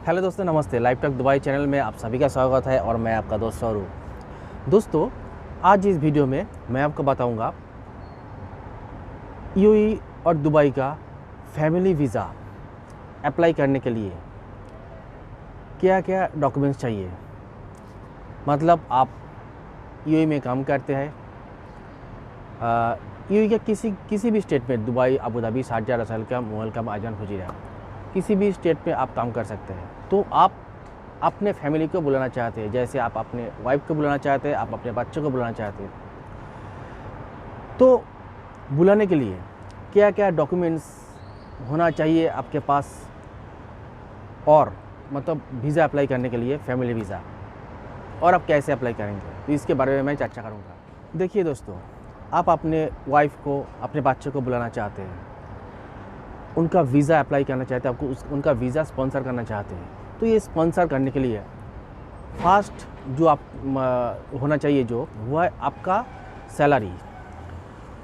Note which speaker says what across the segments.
Speaker 1: Hello दोस्तों, नमस्ते। Live talk Dubai channel में आप सभी का स्वागत है और मैं आपका दोस्त सौरभ। दोस्तों, आज इस वीडियो में मैं आपको बताऊंगा यूएई और दुबई का फैमिली वीज़ा अप्लाई करने के लिए क्या क्या डॉक्यूमेंट्स चाहिए। मतलब आप यूएई में काम करते हैं, यूएई का किसी भी स्टेट में, दुबई, अबू धाबी, शारजाह, रस अल खैमा, मोअल आजमान, फुजैरा, किसी भी स्टेट में आप काम कर सकते हैं। तो आप अपने फैमिली को बुलाना चाहते हैं, जैसे आप अपने वाइफ को बुलाना चाहते हैं, आप अपने बच्चों को बुलाना चाहते हैं, तो बुलाने के लिए क्या क्या डॉक्यूमेंट्स होना चाहिए आपके पास, और मतलब वीज़ा अप्लाई करने के लिए, फैमिली वीज़ा, और आप कैसे अप्लाई करेंगे, तो इसके बारे में मैं चर्चा करूँगा। देखिए दोस्तों, आप अपने वाइफ को, अपने बच्चों को बुलाना चाहते हैं, उनका वीज़ा अप्लाई करना चाहते हैं, आपको उनका वीज़ा स्पॉन्सर करना चाहते हैं, तो ये स्पॉन्सर करने के लिए फर्स्ट जो आप होना चाहिए जो वह है आपका सैलरी।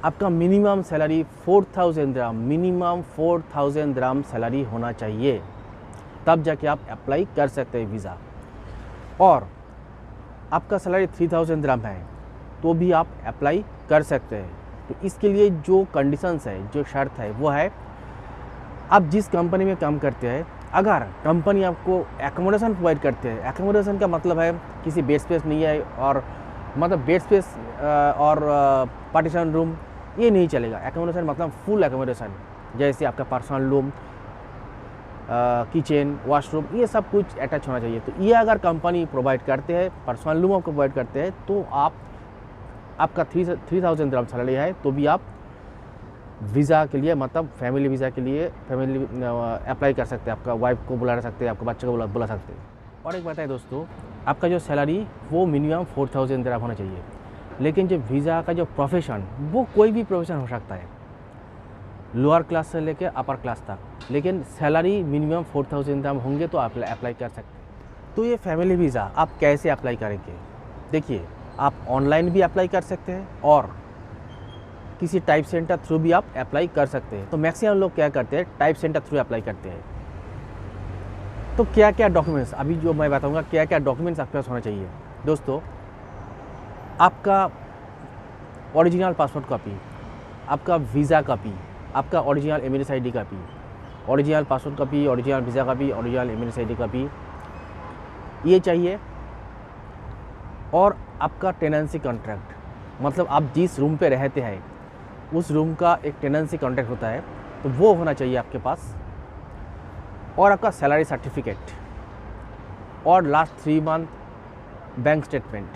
Speaker 1: आपका मिनिमम सैलरी 4000 दिरहम, मिनिमम 4000 दिरहम सैलरी होना चाहिए, तब जाके आप अप्लाई कर सकते हैं वीज़ा। और आपका सैलरी 3000 दिरहम है तो भी आप अप्लाई कर सकते हैं। तो इसके लिए जो कंडीशंस है, जो शर्त है, वो है आप जिस कंपनी में काम करते हैं, अगर कंपनी आपको एकोमोडेशन प्रोवाइड करते हैं, एकोमोडेशन का मतलब है किसी बेड स्पेस नहीं है, और मतलब बेड स्पेस और पार्टीशन रूम ये नहीं चलेगा। एकोमोडेशन मतलब फुल एकोमोडेशन, जैसे आपका पर्सनल रूम, किचन, वॉशरूम, ये सब कुछ अटैच होना चाहिए। तो ये अगर कंपनी प्रोवाइड करते हैं, पर्सनल रूम आपको प्रोवाइड करते हैं, तो आपका 3000 दिरहम सैलरी है तो भी आप वीज़ा के लिए, मतलब फैमिली वीज़ा के लिए फैमिली अप्लाई कर सकते हैं। आपका वाइफ को बुला सकते हैं, आपके बच्चे को बुला सकते हैं। और एक बात है दोस्तों, आपका जो सैलरी वो मिनिमम 4000 दिरहम होना चाहिए। लेकिन जो वीज़ा का जो प्रोफेशन, वो कोई भी प्रोफेशन हो सकता है, लोअर क्लास से लेकर अपर क्लास तक, लेकिन सैलरी मिनिमम 4000 दिरहम होंगे तो आप अप्लाई कर सकते हैं। तो ये फैमिली वीज़ा आप कैसे अप्लाई करेंगे? देखिए, आप ऑनलाइन भी अप्लाई कर सकते हैं और किसी टाइप सेंटर थ्रू भी आप अप्लाई कर सकते हैं। तो मैक्सिमम लोग क्या करते हैं, टाइप सेंटर थ्रू अप्लाई करते हैं। तो क्या क्या डॉक्यूमेंट्स, अभी जो मैं बताऊंगा क्या क्या डॉक्यूमेंट्स आपके पास होना चाहिए। दोस्तों, आपका ओरिजिनल पासपोर्ट कॉपी, आपका वीज़ा कॉपी, आपका original Emirates ID copy, original passport copy, original visa copy, original Emirates ID copy, ये चाहिए। और आपका टेनेंसी कॉन्ट्रैक्ट, मतलब आप जिस रूम पे रहते हैं उस रूम का एक टेनेंसी कॉन्ट्रैक्ट होता है, तो वो होना चाहिए आपके पास। और आपका सैलरी सर्टिफिकेट, और लास्ट 3 मंथ बैंक स्टेटमेंट,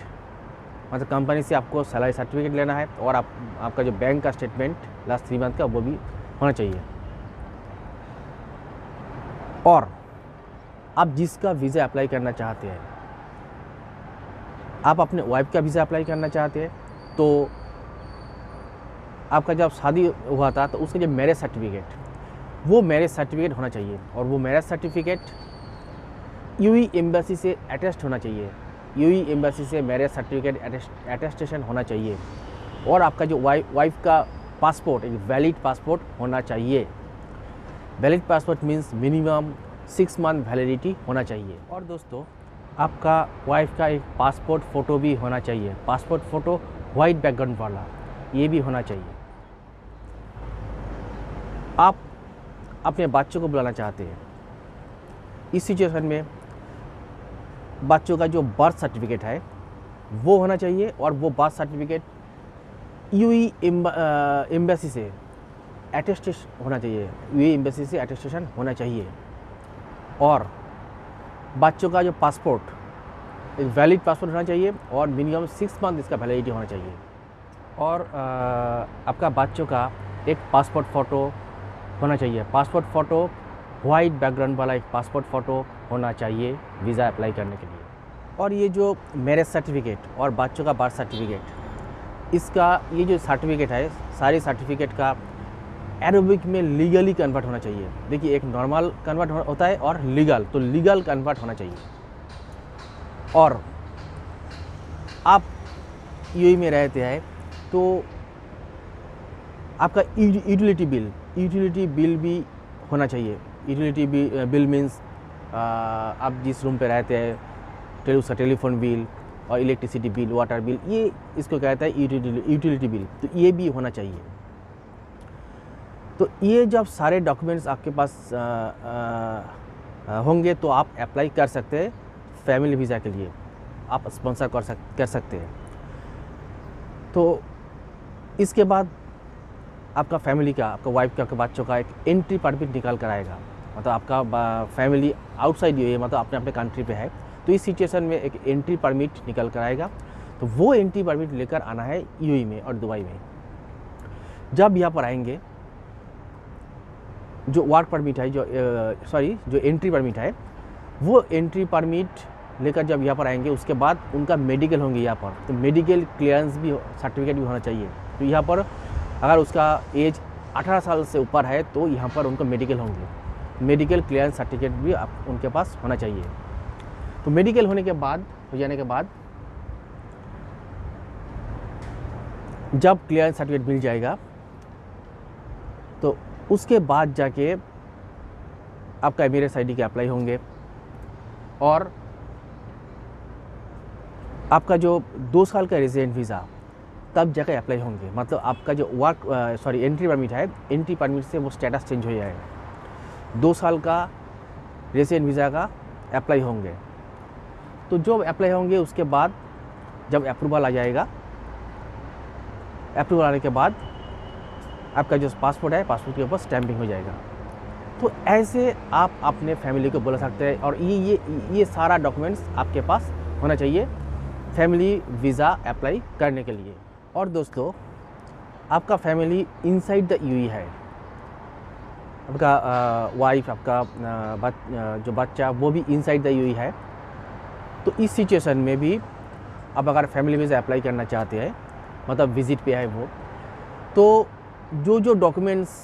Speaker 1: मतलब कंपनी से आपको सैलरी सर्टिफिकेट लेना है, और आपका जो बैंक का स्टेटमेंट लास्ट 3 मंथ का, वो भी होना चाहिए। और आप जिसका वीज़ा अप्लाई करना चाहते हैं, आप अपने वाइफ का वीज़ा अप्लाई करना चाहते हैं, तो आपका जब शादी हुआ था तो उसका जो मैरिज सर्टिफिकेट, वो मैरिज सर्टिफिकेट होना चाहिए। और वो मैरिज सर्टिफिकेट यूएई एम्बेसी से अटेस्ट होना चाहिए। यूएई एम्बेसी से मैरिज सर्टिफिकेट अटेस्टेशन होना चाहिए। और आपका जो वाइफ का पासपोर्ट, एक वैलिड पासपोर्ट होना चाहिए। Valid passport means minimum 6 month validity होना चाहिए। और दोस्तों, आपका वाइफ का एक पासपोर्ट फ़ोटो भी होना चाहिए। पासपोर्ट फ़ोटो वाइट बैकग्राउंड वाला, ये भी होना चाहिए। आप अपने बच्चों को बुलाना चाहते हैं, इस सिचुएशन में बच्चों का जो बर्थ सर्टिफिकेट है वो होना चाहिए। और वो बर्थ सर्टिफिकेट यूएई एम्बेसी से अटेस्टेशन होना चाहिए, यूएई एम्बेसी से अटेस्टेशन होना चाहिए। और बच्चों का जो पासपोर्ट एक वैलिड पासपोर्ट होना चाहिए, और मिनिमम 6 मंथ इसका वैलिडिटी होना चाहिए। और आपका बच्चों का एक पासपोर्ट फ़ोटो होना चाहिए। पासपोर्ट फ़ोटो वाइट बैकग्राउंड वाला एक पासपोर्ट फ़ोटो होना चाहिए वीज़ा अप्लाई करने के लिए। और ये जो मैरिज सर्टिफिकेट और बच्चों का बर्थ सर्टिफिकेट, इसका ये जो सर्टिफिकेट है, सारी सर्टिफिकेट का अरबिक में लीगली कन्वर्ट होना चाहिए। देखिए, एक नॉर्मल कन्वर्ट होता है और लीगल, तो लीगल कन्वर्ट होना चाहिए। और आप यूएई में रहते हैं तो आपका यूटिलिटी बिल भी होना चाहिए। यूटिलिटी बिल मीन्स आप जिस रूम पे रहते हैं उसका टेलीफोन बिल और इलेक्ट्रिसिटी बिल, वाटर बिल, ये इसको कहता है यूटिलिटी बिल, तो ये भी होना चाहिए। तो ये जब सारे डॉक्यूमेंट्स आपके पास होंगे तो आप अप्लाई कर सकते हैं फैमिली वीज़ा के लिए, आप स्पॉन्सर कर सकते हैं। तो इसके बाद आपका फैमिली का, आपका वाइफ का, आपके बच्चों का एक एंट्री परमिट निकाल कर आएगा। मतलब आपका फैमिली आउटसाइड यूएई, मतलब अपने अपने कंट्री पे है, तो इस सिचुएशन में एक एंट्री परमिट निकल कर आएगा। तो वो एंट्री परमिट लेकर आना है यूएई में और दुबई में। जब यहाँ पर आएंगे, जो वर्क परमिट है, जो एंट्री परमिट है, वो एंट्री परमिट लेकर जब यहाँ पर आएंगे, उसके बाद उनका मेडिकल होंगे यहाँ पर। तो मेडिकल क्लियरेंस भी, सर्टिफिकेट भी होना चाहिए। तो यहाँ पर अगर उसका एज 18 साल से ऊपर है तो यहाँ पर उनको मेडिकल होंगे, मेडिकल क्लियरेंस सर्टिफिकेट भी उनके पास होना चाहिए। तो मेडिकल होने के बाद, हो जाने के बाद, जब क्लियरेंस सर्टिफिकेट मिल जाएगा तो उसके बाद जाके आपका एमिरेट्स आईडी के अप्लाई होंगे और आपका जो 2 साल का रेजिडेंट वीज़ा तब जाकर अप्लाई होंगे। मतलब आपका जो एंट्री परमिट है, एंट्री परमिट से वो स्टेटस चेंज हो जाएगा। 2 साल का रेजिडेंट वीज़ा का अप्लाई होंगे। तो जो अप्लाई होंगे उसके बाद जब अप्रूवल आ जाएगा, अप्रूवल आने के बाद आपका जो पासपोर्ट है, पासपोर्ट के ऊपर स्टैंपिंग हो जाएगा। तो ऐसे आप अपने फैमिली को बुला सकते हैं और ये सारा डॉक्यूमेंट्स आपके पास होना चाहिए फैमिली वीज़ा अप्लाई करने के लिए। और दोस्तों, आपका फैमिली इनसाइड द यूएई है, आपका वाइफ, आपका जो बच्चा, वो भी इनसाइड द यूएई है। तो इस सिचुएशन में भी आप अगर फैमिली वीज़ा अप्लाई करना चाहते हैं, मतलब विज़िट पे है वो, तो जो डॉक्यूमेंट्स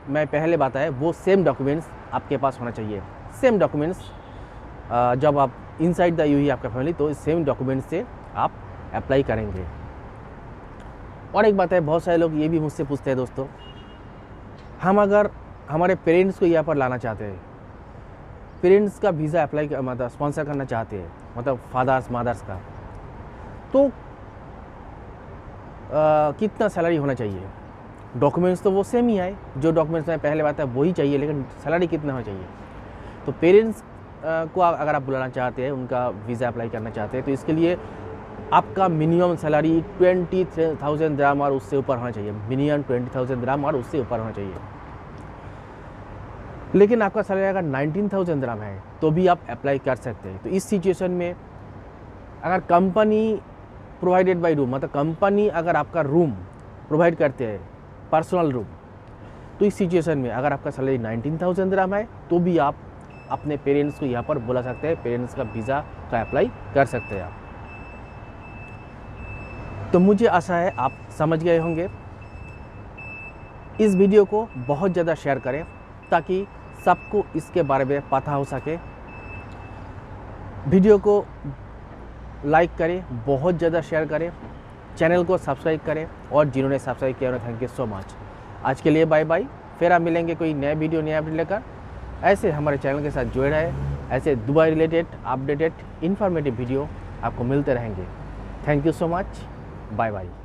Speaker 1: मैं पहले बताया वो सेम डॉक्यूमेंट्स आपके पास होना चाहिए। सेम डॉक्यूमेंट्स जब आप इनसाइड द यूएई आपका फैमिली, तो सेम डॉक्यूमेंट्स से आप अप्लाई करेंगे। और एक बात है, बहुत सारे लोग ये भी मुझसे पूछते हैं दोस्तों, हम अगर हमारे पेरेंट्स को यहाँ पर लाना चाहते हैं, पेरेंट्स का वीज़ा अप्लाई मतलब स्पॉन्सर करना चाहते हैं, मतलब फादर्स मदर्स का, तो कितना सैलरी होना चाहिए? डॉक्यूमेंट्स तो वो सेम ही है, जो डॉक्यूमेंट्स मैं पहले बताया वही चाहिए, लेकिन सैलरी कितना होना चाहिए? तो पेरेंट्स को अगर आप बुलाना चाहते हैं, उनका वीज़ा अप्लाई करना चाहते हैं, तो इसके लिए आपका मिनिमम सैलरी 20,000 दिरहम और उससे ऊपर होना चाहिए। मिनिमम 20,000 दिरहम और उससे ऊपर होना चाहिए। लेकिन आपका सैलरी अगर 19,000 दिरहम है तो भी आप अप्लाई कर सकते हैं। तो इस सिचुएशन में अगर कंपनी प्रोवाइडेड बाय रूम, मतलब कंपनी अगर आपका रूम प्रोवाइड करते हैं, पर्सनल रूम, तो इस सिचुएशन में अगर आपका सैलरी 19,000 दिरहम है तो भी आप अपने पेरेंट्स को यहाँ पर बुला सकते हैं, पेरेंट्स का वीज़ा का अप्लाई कर सकते हैं आप। तो मुझे आशा है आप समझ गए होंगे। इस वीडियो को बहुत ज़्यादा शेयर करें ताकि सबको इसके बारे में पता हो सके। वीडियो को लाइक करें, बहुत ज़्यादा शेयर करें, चैनल को सब्सक्राइब करें और जिन्होंने सब्सक्राइब किया उन्हें थैंक यू सो मच। आज के लिए बाय बाय। फिर आप मिलेंगे कोई नया वीडियो, नया अपडेट लेकर। ऐसे हमारे चैनल के साथ जुड़े रहे, ऐसे Dubai related updated informative video आपको मिलते रहेंगे। Thank you so much, bye bye.